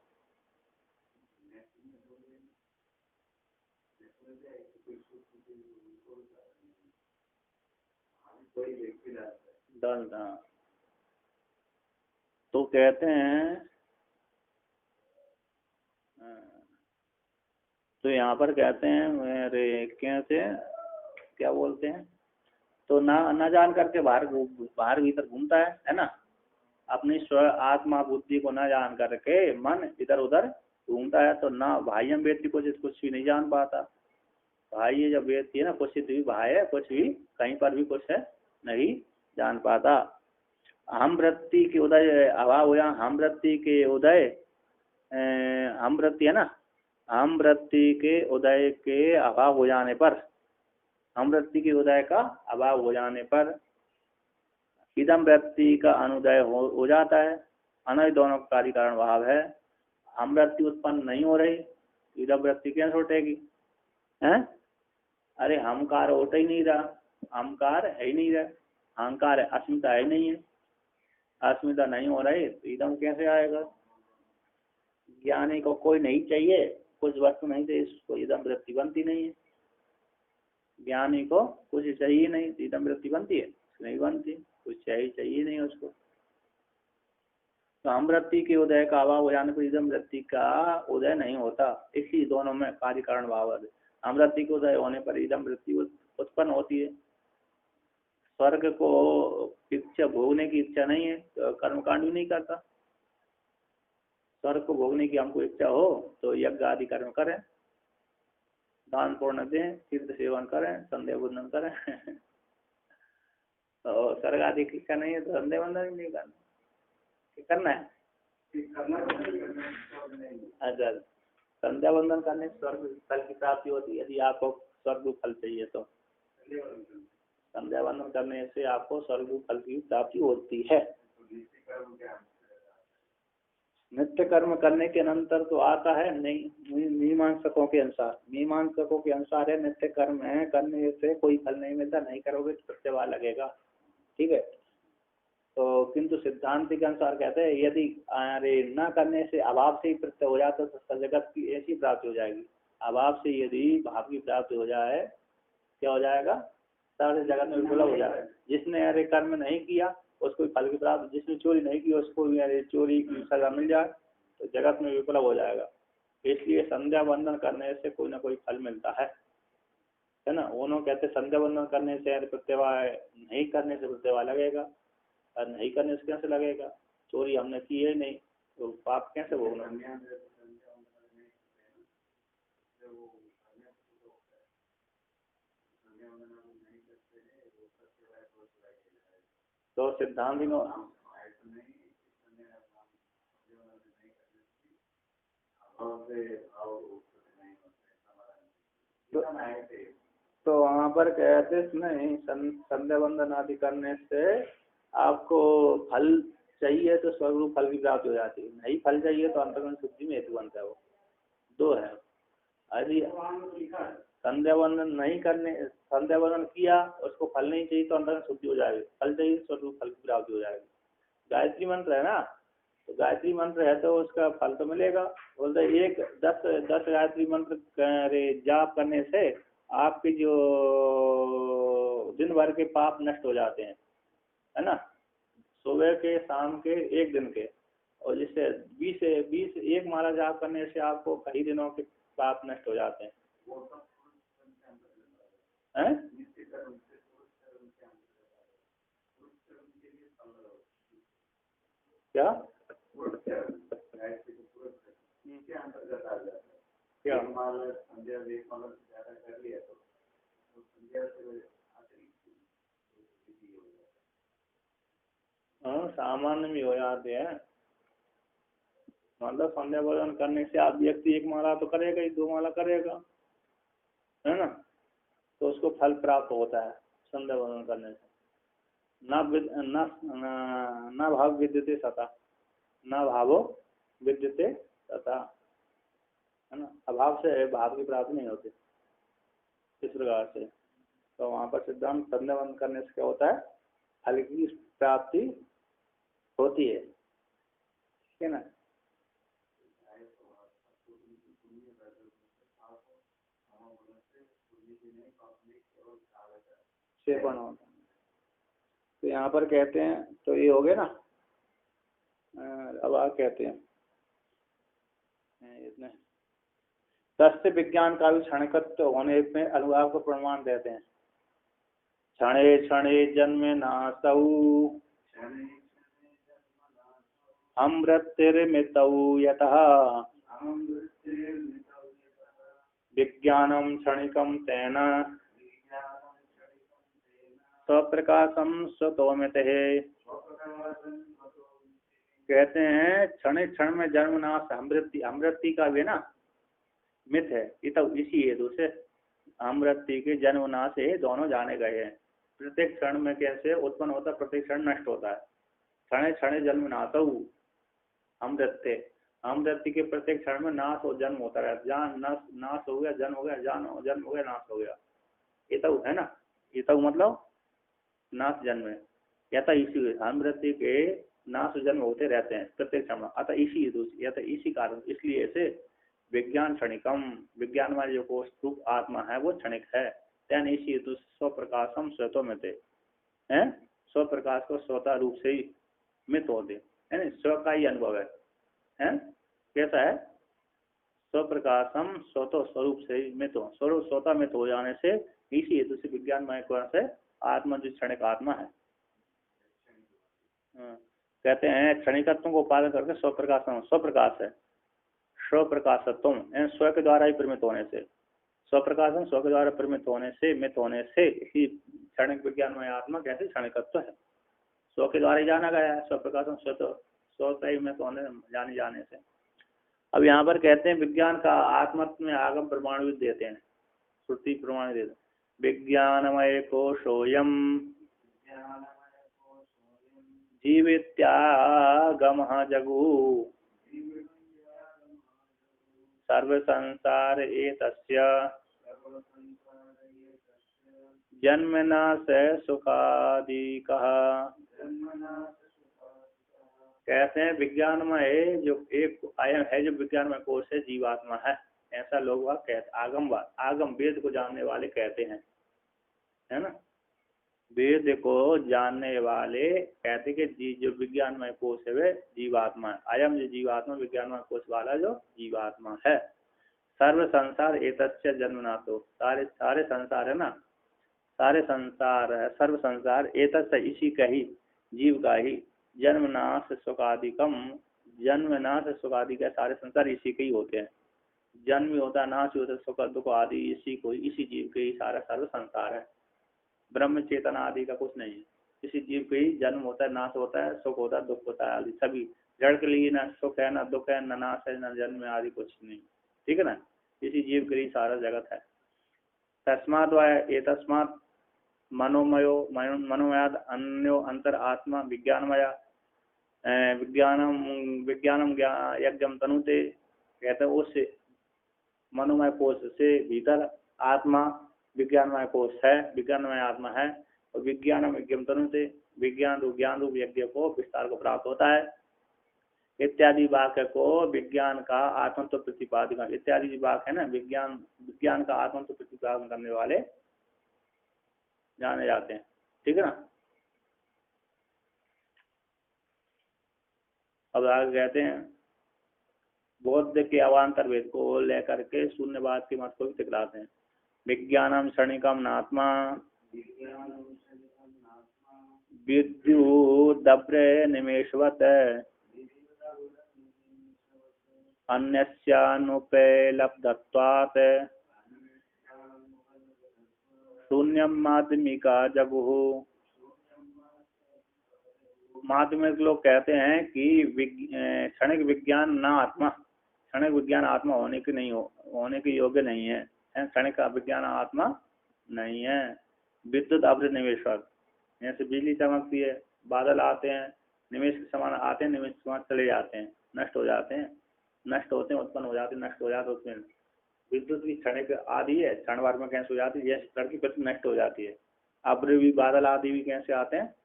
तो कहते हैं तो यहाँ पर कहते हैं मेरे कैसे क्या बोलते हैं, तो ना जान करके बाहर भीतर घूमता है ना, अपनी स्व आत्मा बुद्धि को न जान करके मन इधर उधर घूमता है। तो ना भाई हम व्यक्ति कुछ भी नहीं जान पाता। भाई ये जब व्यक्ति है ना, कुछ भी भाई है, कुछ भी कहीं पर भी कुछ है नहीं जान पाता। हम वृत्ति के उदय अभाव हो, या हम वृत्ति के उदय हम वृत्ति है ना, हम वृत्ति के उदय के अभाव हो जाने पर, हम वृत्ति के उदय का अभाव हो जाने पर इदम वृत्ति का अनुदय हो जाता है। अनय दोनों का कार्य कारण भाव है। हम वृत्ति उत्पन्न नहीं हो रही, इदम वृत्ति कैसे उठेगी है? अरे हमकार उठ ही नहीं रहा, हमकार है ही नहीं रहा, अहंकार है, अस्मिता है ही नहीं है, अस्मिता नहीं हो रही तो इदम कैसे आएगा? ज्ञानी को कोई नहीं चाहिए, कुछ वस्तु नहीं चाहिए, इसको इदम वृत्ति बनती नहीं है। ज्ञानी को कुछ चाहिए नहीं, इदम वृत्ति बनती है? नहीं बनती, कुछ चाहिए नहीं उसको। तो हम वृत्ति के उदय का अभाव हो जाने पर इदम वृत्ति का उदय नहीं होता। इसी दोनों में कार्य कारण भाव है। हम वृत्ति के उदय होने पर इदम वृत्ति उत्पन्न होती है। स्वर्ग को इच्छा भोगने की इच्छा नहीं है तो कर्मकांड भी नहीं करता। स्वर्ग को भोगने की हमको इच्छा हो तो यज्ञ आदि कर्म करें, दान पुण्य दें, तीर्थ सेवन करें, संध्या बंदन करें तो स्वर्ग आदि की इच्छा नहीं है तो संध्या बंदन नहीं करना, करना है। अच्छा, संध्या बंदन करने से स्वर्ग फल की प्राप्ति होती है। यदि आपको स्वर्ग फल चाहिए तो संध्या बंदन करने से आपको स्वर्ग फल की प्राप्ति होती है। नित्य कर्म करने के अनंतर तो आता है नहीं, मीमांसकों के अनुसार, मीमांसकों के अनुसार है नित्य कर्म है, करने से कोई फल नहीं मिलता, नहीं करोगे तो प्रत्यवाह लगेगा। ठीक है। तो किंतु सिद्धांत के अनुसार कहते हैं यदि अरे न करने से अभाव से ही प्रत्यय हो जाता तो जगत की ऐसी प्राप्ति हो जाएगी। अभाव से यदि भाव की प्राप्ति हो जाए क्या हो जाएगा? सारे जगत में विप्लव हो जाएगा। जिसने अरे कर्म नहीं किया उसको फल की प्राप्ति, जिसने चोरी नहीं की उसको भी अरे चोरी की सजा मिल जाए तो जगत में विप्लव हो जाएगा। इसलिए संध्या बंदन करने से कोई ना कोई फल मिलता है ना। उन्होंने कहते संध्या बंदन करने से अरे प्रत्यवाह, नहीं करने से प्रत्यवाह लगेगा, और नहीं करने से कैसे लगेगा? चोरी हमने की है नहीं तो पाप कैसे भोगना? तो सिद्धांत तो वहाँ पर कहते नहीं, संध्या बंदन आदि करने से आपको फल चाहिए तो स्वरूप फल की प्राप्ति हो जाती है, नहीं फल चाहिए तो अंतर्गत शुद्धि में हेतु बनता है। वो दो है। यदि संध्या बंदन नहीं करने, संध्या बंदन किया उसको फल नहीं चाहिए तो अंतर्गत शुद्धि हो जाएगी, फल चाहिए स्वरूप फल की प्राप्ति हो जाएगी। गायत्री मंत्र है ना, तो गायत्री मंत्र है तो उसका फल तो मिलेगा। बोलते एक 10 गायत्री मंत्र जाप करने से आपके जो दिन भर के पाप नष्ट हो जाते हैं, है ना। सुबह के शाम के एक दिन के, और जिससे 20 एक माला जाप करने से आपको कई दिनों के पाप नष्ट हो जाते हैं। क्या क्या हाँ, सामान्य भी हो जाते हैं। मतलब संध्या बंदन करने से आप व्यक्ति एक माला तो करेगा ही, 2 माला करेगा, है ना, तो उसको फल प्राप्त होता है संध्या बंदन करने से। न भाव विद्यते सता, न भावो विद्यते सता, है ना। अभाव से भाव की प्राप्ति नहीं होती इस प्रकार से। तो वहाँ पर सिद्धांत संध्या बंदन करने से क्या होता है? फल की प्राप्ति होती है, ठीक है ना। क्षेपण होता है। तो यहाँ पर कहते हैं तो ये हो गए ना। अब आप कहते हैं इतने तस्य विज्ञान का भी क्षणिकत्व होने में अनुभाव को प्रमाण देते हैं। क्षणे क्षणे जन्म नासौ अमृतिर्मितौ यतः विज्ञानम क्षणिकम तेन स्वप्रकाशम स्वतोमितः। कहते हैं क्षण क्षण में जन्म नाश अमृति, अमृति का भी ना मिथ है, ये तो इसी हेतु से अमृति के जन्म नाश से दोनों जाने गए हैं। प्रत्येक क्षण में कैसे उत्पन्न होता है, प्रत्येक क्षण नष्ट होता है। क्षण क्षण जन्म नाशौ अमृत्य, अमृति के प्रत्येक क्षण में नाश और जन्म होता है। जान नाश हो गया, जन्म हो गया, जन्म हो गया, नाश हो गया। ये तो है ना, ये तो मतलब नाश जन्म है। या तो इसी अमृति के नाश जन्म होते रहते हैं प्रत्येक क्षण में। अतः इसी या तो इसी कारण, इसलिए ऐसे विज्ञान क्षणिकम, विज्ञान में जो कोष रूप आत्मा है वो क्षणिक है। तेन इसी हेतु स्वप्रकाशम स्वतो में थे, स्व प्रकाश को स्वतः रूप से ही मित होते है, स्व का ही अनुभव है। कैसा है? स्वप्रकाशम स्वतो स्वरूप से ही मित हो, स्वरूप स्वतः मित हो जाने से इसी हेतु से विज्ञानमय कोण से आत्मा जो क्षणिक आत्मा है। कहते हैं क्षणिकत्व को पालन करके स्वप्रकाशम, स्वप्रकाश है, स्वप्रकाशत्व स्व के द्वारा ही परिमित होने से, स्वप्रकाशम स्व के द्वारा परिमित होने से, मित होने से इसी क्षणिक विज्ञानमय आत्मा कैसे क्षणिकत्व है, स्व के द्वारा ही जाना गया है। स्वप्रकाशम स्वतः ही मित होने जाने जाने से। अब यहाँ पर कहते हैं विज्ञान का आत्मत्व में आगम प्रमाण भी देते हैं, श्रुति प्रमाण देते हैं। विज्ञानमय कोशोयम जीवित्यागम जगु सर्व संसार एतस्य जन्मनाश सुखादिकः। कहते हैं विज्ञानमय जो एक आयम है, जो विज्ञानमय कोश है, जीवात्मा है, ऐसा लोग वह कहते, आगम वेद को जानने वाले कहते हैं, है ना। वेद को जानने वाले कहते कि जो विज्ञानमय कोश है वे जीवात्मा है। अयम जो जीवात्मा विज्ञानमय कोश वाला जो जीवात्मा है। सर्व संसार एतस्य जन्मनाथो, सारे संसार है ना, सारे संसार है, सर्व संसार एतस्य इसी का ही, जीव का ही, जन्मनाश सुखादिकम, जन्मनाश सुखादि का सारे संसार इसी के ही होते हैं। जन्म होता है, नाश होता है, सुख दुख आदि इसी को, इसी जीव के ही सारा सर्व संसार है। ब्रह्म चेतना आदि का कुछ नहीं है, इसी जीव के ही जन्म होता है, नाश होता है, सुख होता है, दुख होता है आदि सभी। जड़ के लिए ना सुख है, ना दुख है, ना नाश है, ना जन्म आदि कुछ नहीं, ठीक है ना। इसी जीव के लिए सारा जगत है। तस्मात् व एतस्मात् मनोमयाद अन्यो अंतर आत्मा विज्ञानमय विज्ञानम यज्ञम तनुते। कहते हैं उस मनोमय कोश से भीतर आत्मा विज्ञानमय कोश है, विज्ञानमय आत्मा है, और विज्ञानम यज्ञम तनुते, विज्ञान रूप ज्ञान रूप यज्ञ को विस्तार को प्राप्त होता है। इत्यादि वाक्य को विज्ञान का आत्मत्व प्रतिपादन, इत्यादि वाक्य है ना, विज्ञान का आत्मत्व प्रतिपादन करने वाले जाने जाते हैं, ठीक है ना। अब आगे कहते हैं बौद्ध के अवान्तर वेद को लेकर के शून्यवाद के मत को भी टकराते हैं। विज्ञानम क्षणिकम नात्मा विद्युदभ्र निमेषवत् अन्यस्यानुपलब्धत्वात् शून्यम माध्यमिका जगुः। माध्यमिक लोग कहते हैं कि क्षणिक विज्ञान ना आत्मा, क्षणिक विज्ञान आत्मा होने के नहीं होने के योग्य नहीं है, क्षणिक का विज्ञान आत्मा नहीं है। विद्युत अभ्र निमेषवत्, जैसे बिजली चमकती है, बादल आते हैं, निमेष के समान आते हैं, निमेष के समान चले जाते हैं, नष्ट हो जाते हैं, नष्ट होते हैं, उत्पन्न हो जाते हैं, नष्ट हो जाते होते हैं। विद्युत की क्षणिक आदि है, क्षण भर में कैसे हो जाती है, जैसे सड़की पर नष्ट हो जाती है। अभ्र भी बादल आदि भी कैसे आते हैं,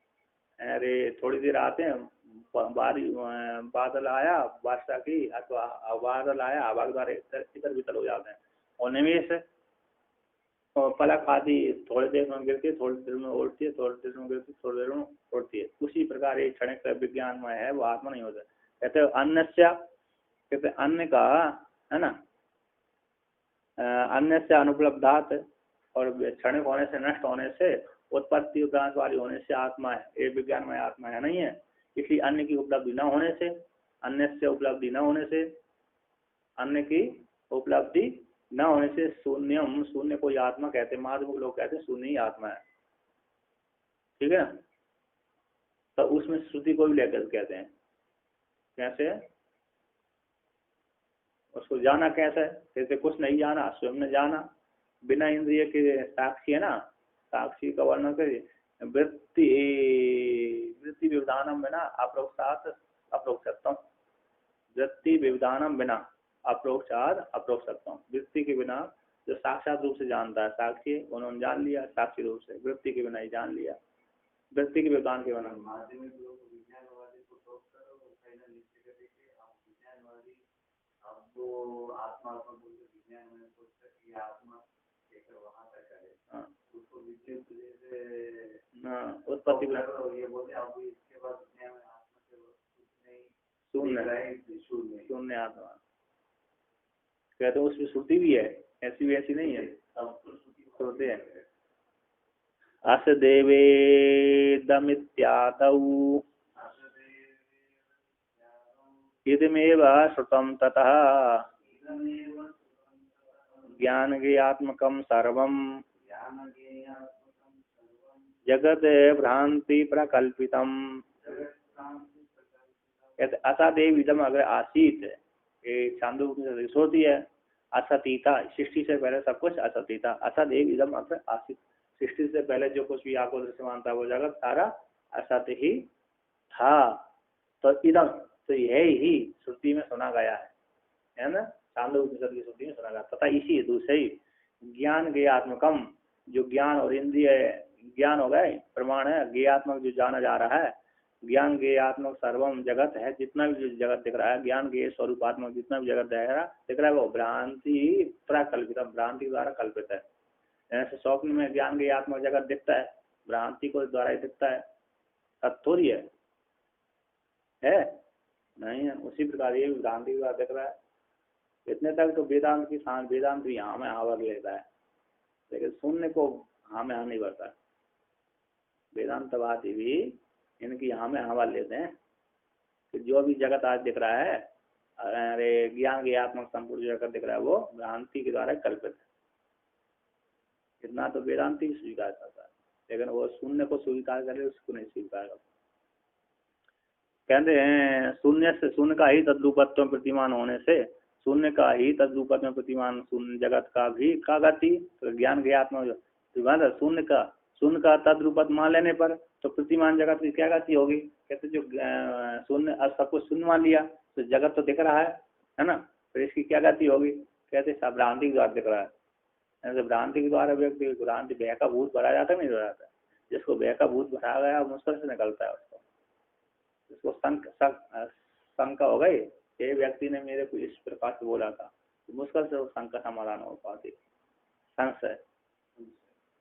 अरे थोड़ी देर आते हैं, बादल आया वर्षा की, अथवा बादल आया हवा के द्वारा इधर भीतर हो जाते हैं। और निमेष पलक आदि थोड़ी देर में गिरती है, थोड़ी देर में उड़ती है, थोड़ी देर में गिरती है, थोड़ी देर में उड़ती है। उसी प्रकार एक क्षणिक विज्ञान में है, वो आत्मा नहीं होता। कहते हैं अन्य, कहते अन्न का है ना, अन्य से अनुपलब्धात, और क्षणिक होने से, नष्ट होने से, उत्पत्ति उपरांत वाली होने से आत्मा है, ये विज्ञान में आत्मा है नहीं है। इसलिए अन्य की उपलब्धि न होने से, अन्य से उपलब्धि न होने से, अन्य की उपलब्धि न होने से शून्यम, शून्य को आत्मा कहते हैं। माध्यमिक लोग कहते हैं शून्य ही आत्मा है, ठीक है। तो उसमें श्रुति को भी लेकर कहते हैं। कैसे? उसको जाना कैसे? जैसे कुछ नहीं जाना, स्वयं ने जाना, बिना इंद्रिय के साक्षी है ना, साक्षी का वर्णन करिए। वृत्ति वृत्ति विवधानम बिना अप्रोक्षात अप्रोक्षत्वम, वृत्ति विवधानम बिना अप्रोक्षात अप्रोक्षत्वम, वृत्ति के बिना जो साक्षात रूप से जानता है साक्षी, उन्होंने जान लिया साक्षी रूप से, वृत्ति के बिना ही जान लिया, वृत्ति के विवधान के बिना। उत्पत्ति शून्य, शून्य आत्मा कहते हैं। उसमें श्रुति भी है, ऐसी वैसी नहीं है, श्रुति है। अस देवेदमित्यादौ इदमेव श्रुतं ततः ज्ञान ज्ञात्मकं सर्वं जगत भ्रांति प्रकल्पितम। असादेव इदम अगर आसीत, छांदोग्योपनिषद श्रुति है। असतीता, सृष्टि से पहले सब कुछ असती था। असदेव इदम अगर आसीत, सृष्टि से पहले जो कुछ भी आपको दृश्यमान था वो जगत सारा असत ही था। तो इदम, तो यह ही श्रुति में सुना गया है ना, छांदोग्योपनिषद की श्रुति में सुना गया। तथा इसी दूसरे ज्ञान ज्ञात्मकम, जो ज्ञान और इंद्रिय ज्ञान हो गए प्रमाण है, ज्ञात्मक जो जाना जा रहा है, ज्ञान ज्ञात्मक सर्वम जगत है, जितना भी जो जगत दिख रहा है, ज्ञान के स्वरूपात्मक जितना भी जगत दिख रहा है वो भ्रांति प्रकल्पित, भ्रांति द्वारा कल्पित है। ऐसे स्वप्न में ज्ञान ज्ञात्मक जगत दिखता है, भ्रांति को द्वारा ही दिखता है, सत्थोरी है नहीं है। उसी प्रकार ये भ्रांति द्वारा दिख रहा है। इतने तक तो वेदांत की वेदांत भी यहाँ में आवर लेता है, लेकिन सुनने को हाँ में हाँ नहीं बढ़ता। वेदांत बात भी इनकी यहाँ में हवा लेते हैं कि जो भी जगत आज दिख रहा है, अरे ज्ञान ज्ञात्मक संपूर्ण जगत दिख रहा है वो भ्रांति के द्वारा कल्पित है। इतना तो वेदांति भी स्वीकार करता है, लेकिन वो शून्य को स्वीकार करे उसको नहीं स्वीकार करता। कहते हैं शून्य से, शून्य का ही तद्रूपत्व प्रतिमान होने से, शून्य का ही तद्रूपत्व प्रतिमान शून्य जगत का भी का गति, तो ज्ञान ज्ञात्मक शून्य का तद्रूपत मान लेने पर तो प्रतिमान जगत की क्या गति होगी? कहते जो शून्य सब कुछ शून्य मान लिया तो जगत तो दिख रहा है ना, तो इसकी क्या गति होगी? कहते सब भ्रांति के द्वारा दिख रहा है। भ्रांति के द्वारा व्यक्ति भ्रांति भय का भूत भरा जाता नहीं जाता, जिसको भय का भूत भरा गया मुश्किल से निकलता है उसको, जिसको शंका हो गई, ये व्यक्ति ने मेरे को इस प्रकार से बोला था, तो मुश्किल से वो शंका समाधान हो पाती। संशय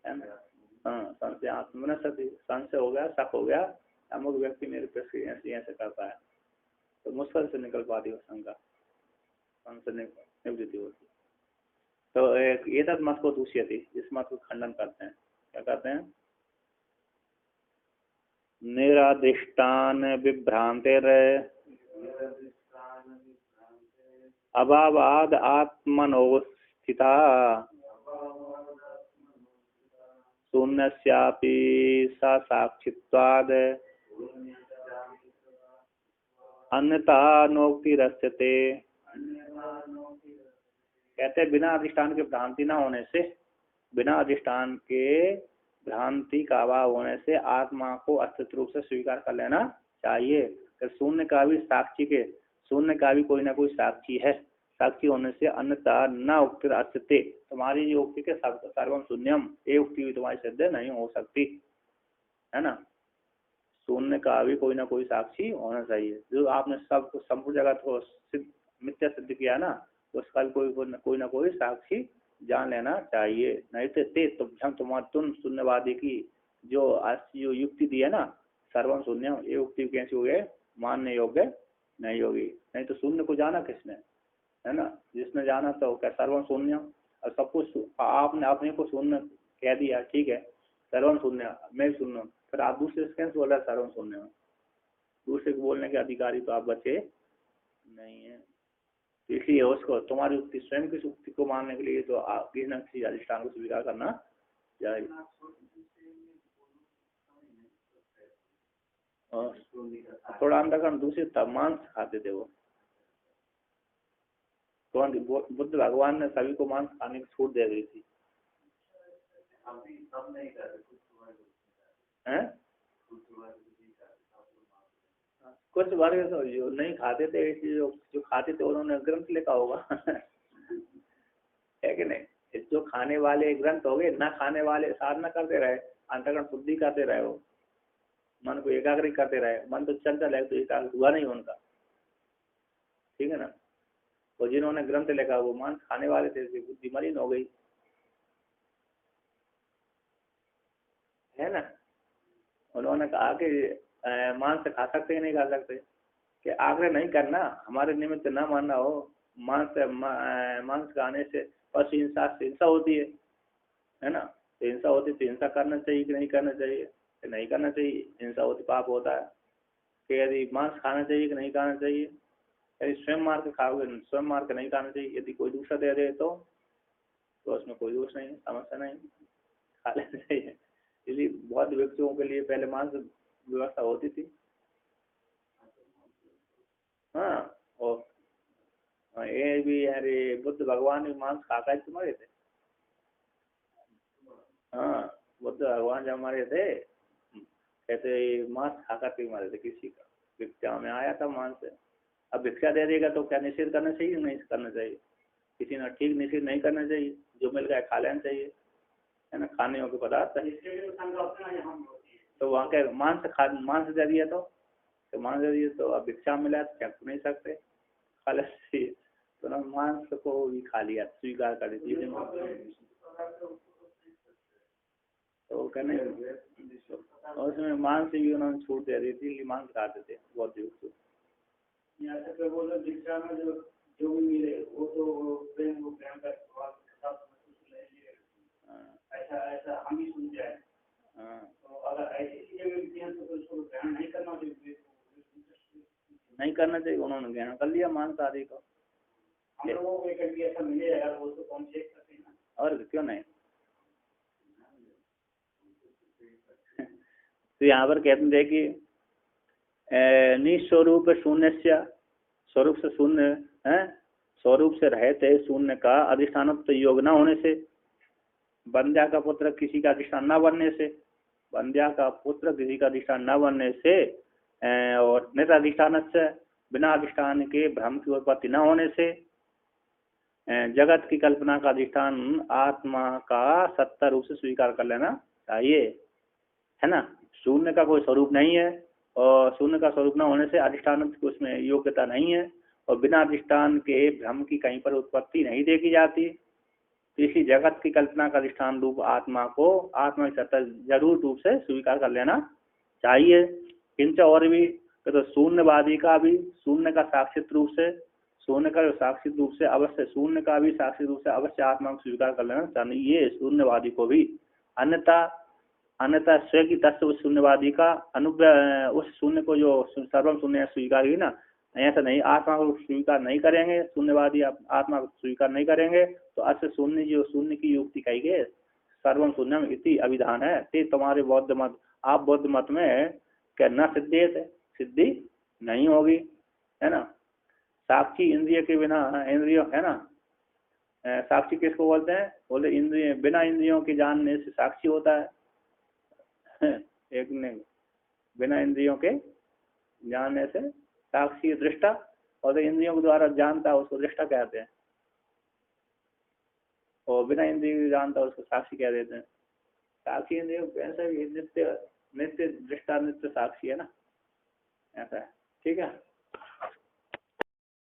है ना, हाँ संशय आत्मनसति, संशय हो गया, शक हो गया, अमुक व्यक्ति मेरे पे ऐसे करता है, तो मुश्किल से निकल पाती वो शंका, संशय निवृत्ति होती। तो ये तक मत को दूषियति, इस मत को खंडन करते हैं। क्या कहते हैं? निरादिष्टान विभ्रांतिर अभावाद आत्मनोस्थिता शून्यस्यापि सा साक्षित्वाद अन्यथा नोक्तिरस्यते। कहते बिना अधिष्ठान के भ्रांति न होने से, बिना अधिष्ठान के भ्रांति का अभाव होने से आत्मा को अस्तित्व रूप से स्वीकार कर लेना चाहिए। तो शून्य का भी साक्षी के, शून्य का भी कोई ना कोई साक्षी है, साक्षी होने से अन्यथा न उक्ति अस्तित्व, तुम्हारी जो उक्ति के सर्वम शून्यम, ये उक्ति भी तुम्हारी सिद्ध नहीं हो सकती है ना। शून्य का भी कोई ना कोई साक्षी होना चाहिए। जो आपने सब संपूर्ण जगत को मिथ्या सिद्ध किया ना, उसका भी कोई ना कोई साक्षी जान लेना चाहिए। नहीं तो तुम शून्यवादी की जो युक्ति दी है ना, सर्वम शून्यम, ये युक्ति कैसी हो गए? मानने योग्य नहीं होगी। नहीं तो शून्य को जाना किसने है ना, जिसने जाना तो क्या सर्वम शून्यम, और सब कुछ आपने अपने को शून्य कह दिया, ठीक है, सर्वम शून्य, मैं शून्य, फिर आप दूसरे से कैसे बोल रहे हैं सर्वम शून्य में? दूसरे को बोलने के अधिकारी तो आप बचे नहीं है। तो इसलिए उसको तुम्हारी उक्ति, स्वयं की उक्ति को मानने के लिए तो किसी न किसी अधिष्ठान को स्वीकार करना चाहिए। थोड़ा अंधकरण दूसरे तब मांस खाते थे वो, तो बुद्ध भगवान ने सभी को मांस खाने की छूट दे दी थी। हैं? कुछ वर्ग तो जो नहीं खाते थे, जो खाते थे उन्होंने ग्रंथ लिखा होगा है कि नहीं? जो खाने वाले ग्रंथ हो गए, ना खाने वाले साधना करते रहे, अंतर्गण शुद्धि करते रहे, वो मन को एकाग्र करते रहे। मन तो चंचल है तो एकाग्र हुआ नहीं उनका, ठीक है ना। और जिन्होंने ग्रंथ लिखा वो मांस खाने वाले थे, बुद्धि मलिन हो गई, है ना। उन्होंने कहा कि मांस खा सकते नहीं खा सकते, कि आग्रह नहीं करना, हमारे निमित्त न मानना हो। मांस खाने से पशु हिंसा से हिंसा होती है ना। तो हिंसा होती तो हिंसा करना चाहिए कि नहीं करना चाहिए? कि नहीं करना चाहिए, हिंसा होती पाप होता है। कि यदि मांस खाना चाहिए कि नहीं खाना चाहिए? यदि स्वयं मार के खाओगे, स्वयं मार के नहीं खाना चाहिए। यदि कोई दूसरा दे दे तो उसमें कोई दोष नहीं, समस्या नहीं, खा लेना चाहिए। इसलिए बहुत व्यक्तियों के लिए पहले मांस व्यवस्था होती थी। हाँ, और ये भी अरे बुद्ध भगवान भी मांस खा कर मरे थे। हाँ, बुद्ध भगवान जब मरे थे कहते मांस खाकर के मरे थे, किसी का भिक्षा में आया था मांस। अब भिक्षा दे देगा तो क्या निषेध करना चाहिए? नहीं करना चाहिए, किसी ने ठीक निषेध नहीं करना चाहिए, जो मिल गया खा लेना चाहिए, है ना। खाने योग्य पदार्थ तो वहाँ के मांस दे दिया तो मांस दे दिया तो अब भिक्षा मिला तो क्या नहीं सकते, खा लेते। तो ना मांस को भी खा लिया, स्वीकार कर दी। तो कहने और उसमें मांस भी उन्होंने छूट दे दी थी, इसलिए मांस खाते थे बहुत युग। दीक्षा में जो भी मिले वो तो प्रेम का ऐसा ऐसा हम ही सुन जाए। तो अगर ऐसी चीजें मिलती हैं तो उसको ग्रहण नहीं करना चाहिए, नहीं करना चाहिए। उन्होंने ग्रहण कर लिया मांसाहारी को। हम लोगों को कभी ऐसा मिले अगर वो तो कौन चेक करते हैं, और क्यों नहीं। तो यहाँ पर कहते हैं कि निस्वरूप शून्य, स्वरूप से शून्य है, स्वरूप से रहते शून्य का अधिष्ठान योग न होने से, बंध्या का पुत्र किसी का अधिष्ठान न बनने से, बंध्या का पुत्र किसी का अधिष्ठान न बनने से, और निराधिष्ठान से बिना अधिष्ठान के भ्रम की उत्पत्ति न होने से, जगत की कल्पना का अधिष्ठान आत्मा का सत्ता रूप से स्वीकार कर लेना चाहिए, है ना। शून्य का कोई स्वरूप नहीं है, और शून्य का स्वरूप न होने से अधिष्ठान की उसमें योग्यता नहीं है, और बिना अधिष्ठान के भ्रम की कहीं पर उत्पत्ति नहीं देखी जाती। तो इसी जगत की कल्पना का अधिष्ठान रूप आत्मा को आत्मा की सत्ता जरूर रूप से स्वीकार कर लेना चाहिए। किंच और भी तो शून्यवादी का भी शून्य का साक्षित रूप से, शून्य का साक्षित रूप से अवश्य, शून्य का भी साक्षित रूप से अवश्य आत्मा को स्वीकार कर लेना चाहिए शून्यवादी को भी। अन्यथा स्वयं की तत्व शून्यवादी का उस शून्य को जो सर्वम शून्य स्वीकार हुई ना, ऐसा नहीं, आत्मा को स्वीकार नहीं करेंगे शून्यवादी, आत्मा को स्वीकार नहीं करेंगे तो अस्य शून्य जो शून्य की युक्ति कही गई सर्वम शून्यम इति अभिधान है। ते तुम्हारे बौद्ध मत, आप बौद्ध मत में क्या न सिद्धि नहीं होगी, है ना। साक्षी इंद्रिय के बिना, इंद्रिय है ना, साक्षी किसको बोलते हैं? बोले इंद्रिय, बिना इंद्रियों के जानने से साक्षी होता है। एक ने बिना इंद्रियों के जानने से साक्षी दृष्टा, और इंद्रियों के द्वारा जानता है उसको दृष्टा कहते हैं, और बिना इंद्रियों जानता है उसको साक्षी कह देते हैं। साक्षी इंद्रियों ऐसा भी नित्य नित्य दृष्टा नित्य साक्षी है ना, ऐसा है, ठीक है।